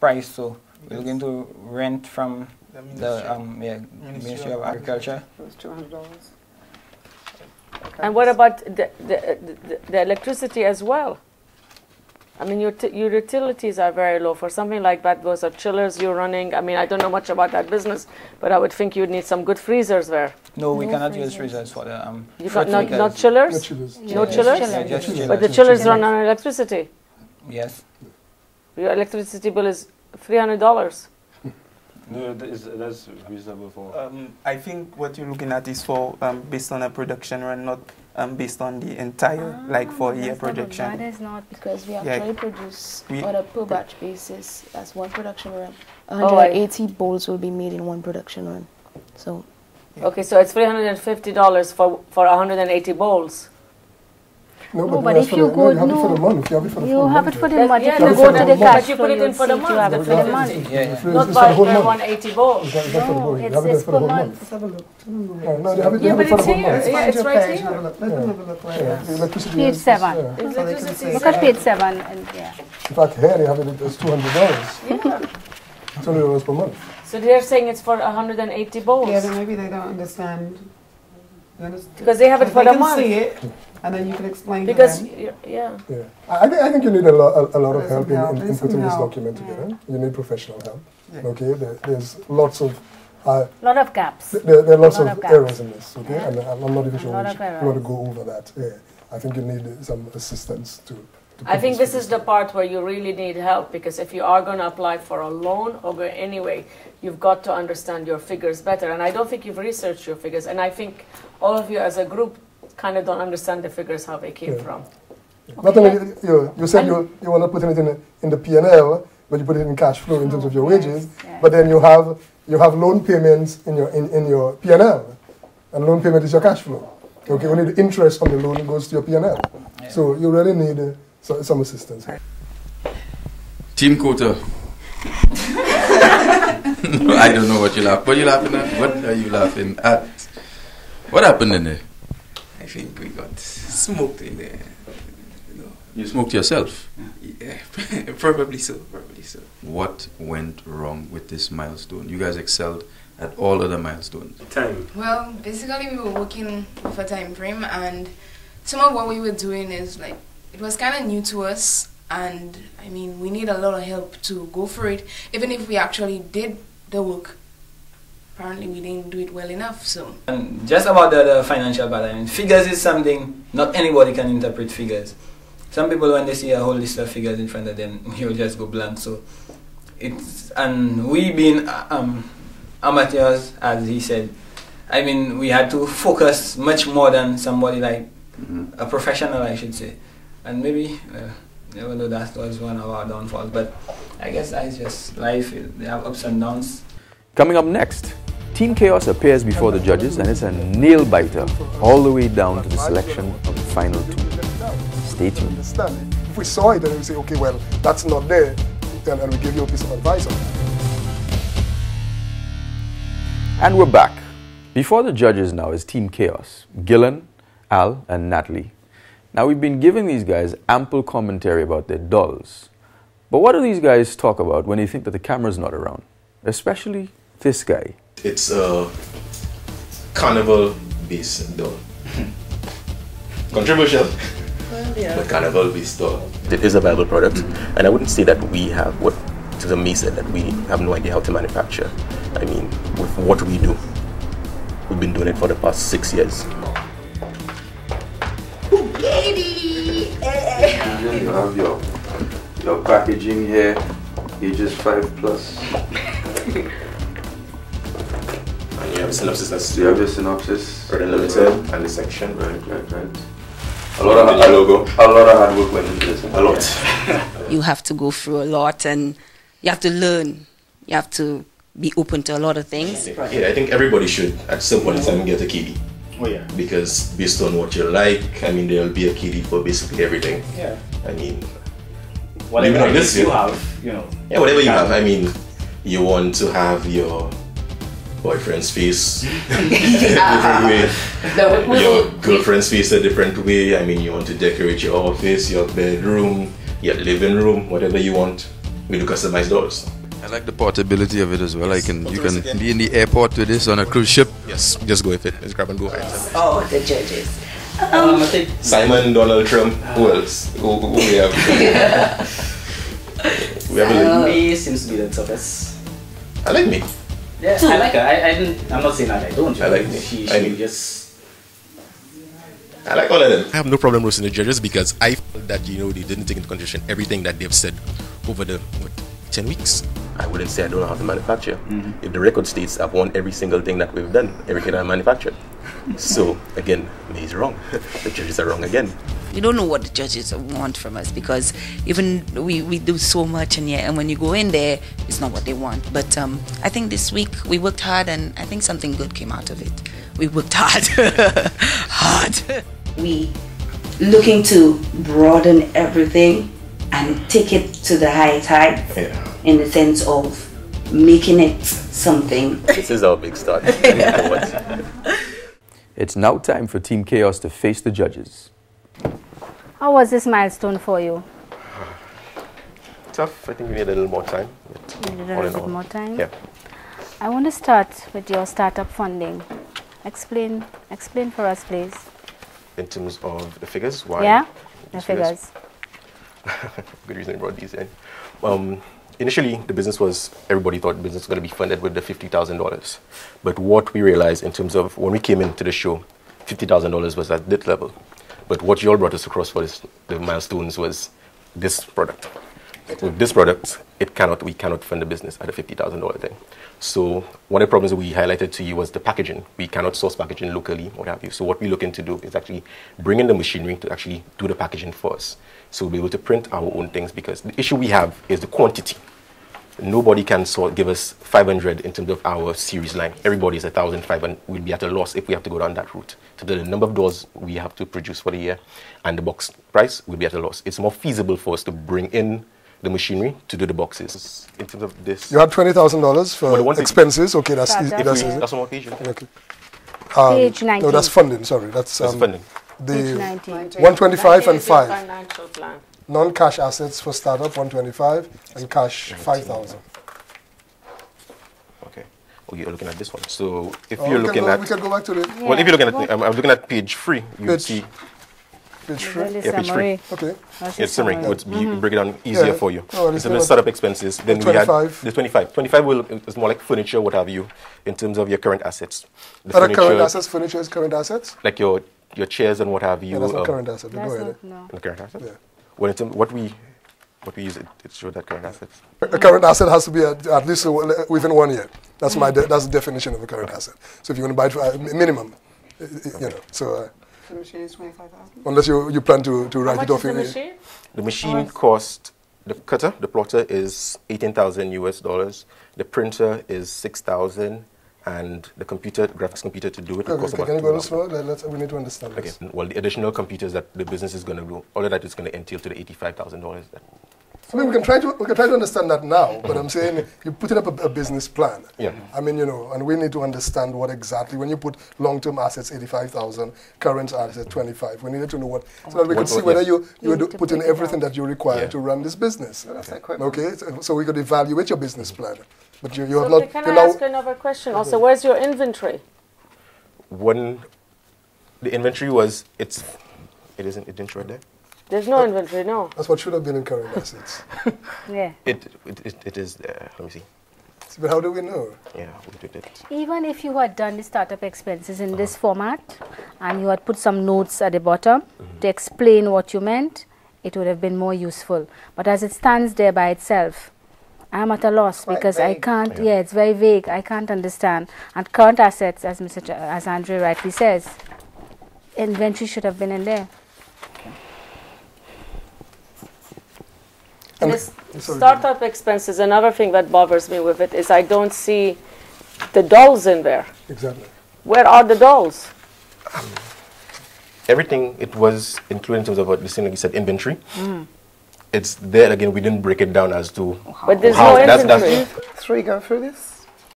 price, so we're looking to rent from the Ministry of Agriculture. It was $200. And what about the electricity as well? I mean, your utilities are very low. For something like that, those are chillers you're running. I mean, I don't know much about that business, but I would think you'd need some good freezers there. No, we cannot use freezers for the not chillers? No chillers? Yeah, just chillers. But the chillers run on electricity. Yes. Your electricity bill is $300. No, that's reasonable for. I think what you're looking at is for based on a production run, not based on the entire for a year projection. That is not, because we actually produce on a per batch basis as one production run. 180 bowls will be made in one production run. So. Okay, so it's $350 for 180 bowls. No, but if you go, you have it for the month. You have it for the month. Yeah, If you go to the cash but you put it in for the month. you have it for the month. Not by 180 bowls. No, it's per month. Let's have a look. No, they have it Yeah, but for it's the whole here. month. Yeah, it's right here. Let them have a look right now. Electricity Page is- 7. yeah. Look at page 7. And, yeah. In fact, here they have it as $200. Yeah. $200 per month. So they're saying it's for 180 bowls. Yeah, then maybe they don't understand. Because they have it for they the can month. see it, and then you can explain Because, to them. yeah. I think you need a lot of help help. in There's putting some this help. document together. You need professional help. Yeah. Okay, there's lots of lot of gaps. there are lots Lot of of gaps. errors in this. Okay, and I'm not even sure lot of we want to go over that. Yeah. I think you need some assistance to I think this is the part where you really need help, because if you are going to apply for a loan or go anyway, you've got to understand your figures better. And I don't think you've researched your figures. And I think all of you as a group kind of don't understand the figures, how they came from. Not only you said you want to put it in the P&L, but you put it in cash flow in terms of your wages. But then you have loan payments in your P&L, and loan payment is your cash flow. Okay, only the interest on the loan goes to your P&L. Yeah. So you really need some assistance. Team Quota. No, I don't know what you're laughing. What are you laughing at? What are you laughing at? What happened in there? I think we got smoked in there. You smoked yourself? Yeah, probably so. Probably so. What went wrong with this milestone? You guys excelled at all other milestones. Time. Well, basically we were working with a time frame, and some of what we were doing is like, it was kind of new to us, and I mean, we need a lot of help to go for it. Even if we actually did the work, apparently we didn't do it well enough. So. And just about the financial part, I mean, figures is something not anybody can interpret figures. Some people, when they see a whole list of figures in front of them, you'll just go blank. So and we being amateurs, as he said, I mean, we had to focus much more than somebody like a professional, I should say. And maybe, never know, that was one of our downfalls. But I guess that's just life. They have ups and downs. Coming up next, Team Chaos appears before the judges, and it's a nail-biter all the way down to the selection of the final two. Stay tuned. If we saw it, then we say, okay, well, that's not there, and we give you a piece of advice on that. And we're back. Before the judges now is Team Chaos, Gillen, Al, and Natalie. Now, we've been giving these guys ample commentary about their dolls. But what do these guys talk about when they think that the camera's not around? Especially this guy. It's a carnival-based doll. Controversial, but carnival-based doll. It is a viable product, and I wouldn't say that we have what Tizami said, that we have no idea how to manufacture. I mean, with what we do, we've been doing it for the past 6 years. You have your packaging here, ages 5+. And you have a synopsis that's You have your synopsis. Red Unlimited and the section. Right. A lot of logo. A lot of hard work went into this. A lot. You have to go through a lot, and you have to learn. You have to be open to a lot of things. Yeah, I think everybody should at some point in time get a kiddie. Oh yeah. Because based on what you like, I mean, there'll be a kiddie for basically everything. Yeah. I mean, whatever even on this, you have, you know. Yeah, whatever you have. I mean, you want to have your boyfriend's face a different way, your girlfriend's face a different way. I mean, you want to decorate your office, your bedroom, your living room, whatever you want. we do customized dolls. I like the portability of it as well. You can be in the airport with this on a cruise ship. Yes, just go with it. Just grab and go. Oh, the judges. Simon, Donald Trump. Who else? Who we have? We have me seems to be the toughest. I like me. Yeah, I like her. I'm not saying that I don't. I like me. She just. I like all of them. I have no problem roasting the judges because I felt that they didn't take into consideration everything that they've said over the 10 weeks. I wouldn't say I don't know how to manufacture. If the record states I've won every single thing that we've done, everything I manufactured. So again, he's wrong. The judges are wrong again. We don't know what the judges want from us because even we do so much and when you go in there, it's not what they want. But I think this week we worked hard and I think something good came out of it. We worked hard. Hard. We looking to broaden everything and take it to the highest heights in the sense of making it something. This is our big start. It's now time for Team Chaos to face the judges. How was this milestone for you? Tough. I think we need a little more time. You need a little bit more time? Yeah. I want to start with your startup funding. Explain for us, please. In terms of the figures? Why? Yeah, the figures. Good reason I brought these in. Initially, everybody thought the business was going to be funded with the $50,000. But what we realized in terms of when we came into the show, $50,000 was at that level. But what you all brought us across for the milestones was this product. With this product, we cannot fund the business at a $50,000 thing. So one of the problems we highlighted to you was the packaging. We cannot source packaging locally, what have you. So what we're looking to do is actually bring in the machinery to actually do the packaging for us. So we'll be able to print our own things because the issue we have is the quantity. Nobody can give us 500 in terms of our series line. Everybody is 1,500. We'll be at a loss if we have to go down that route. So the number of doors we have to produce for the year and the box price will be at a loss. It's more feasible for us to bring in the machinery to do the boxes. In terms of this, you had $20,000 for expenses. Okay, that's easy. That's on what page? Okay. Page 19. No, that's funding. Sorry, that's funding. The 125 and 5. Financial plan. Non-cash assets for startup 125 and cash 5,000. Okay. Oh, you're looking at this one. So if you're looking at, we can go back to the. Well, if you're looking at, I'm looking at page 3. You see. Page 3? Yeah, page 3. Okay. It's summary. It break it down easier for you. In terms of startup expenses, then we had the 25. 25 is more like furniture, what have you, in terms of your current assets. Current assets, furniture is current assets? Like your chairs and what have you. Yeah, that's not current asset. Go ahead. No. The current asset? Yeah. Well, in terms what we use it showed that current assets. A current asset has to be at least within 1 year. That's that's the definition of a current asset. So if you want to buy it for minimum, so. The machine is $25,000. Unless you plan to write it off. How much is the machine? The machine cost, the cutter, the plotter is $18,000. The printer is $6,000, and the graphics computer to do it costs about $2,000. Can you go slow? We need to understand this. Okay. Well, the additional computers that the business is going to do, all of that is going to entail to the $85,000. I mean, we can try to understand that now, but I'm saying you're putting up a business plan. Yeah. I mean, and we need to understand what exactly, when you put long-term assets 85,000, current assets 25, we needed to know what, so that we could see whether you put in everything that you require to run this business. Okay, so we could evaluate your business plan. But you have not. Can I ask another question also? Where's your inventory? The inventory was, it isn't right there. There's no inventory, no. That's what should have been in current assets. Yeah. It is there. Let me see. But how do we know? Yeah, we did it. Even if you had done the startup expenses in this format and you had put some notes at the bottom to explain what you meant, it would have been more useful. But as it stands there by itself, I'm at a loss because I can't, it's very vague. I can't understand. And current assets, as Andre rightly says, inventory should have been in there. And this startup expenses, another thing that bothers me with it is I don't see the dolls in there. Exactly. Where are the dolls? Everything, it was included in terms of this thing, like you said, inventory. It's there again. We didn't break it down as to but there's no inventory. Three go through this.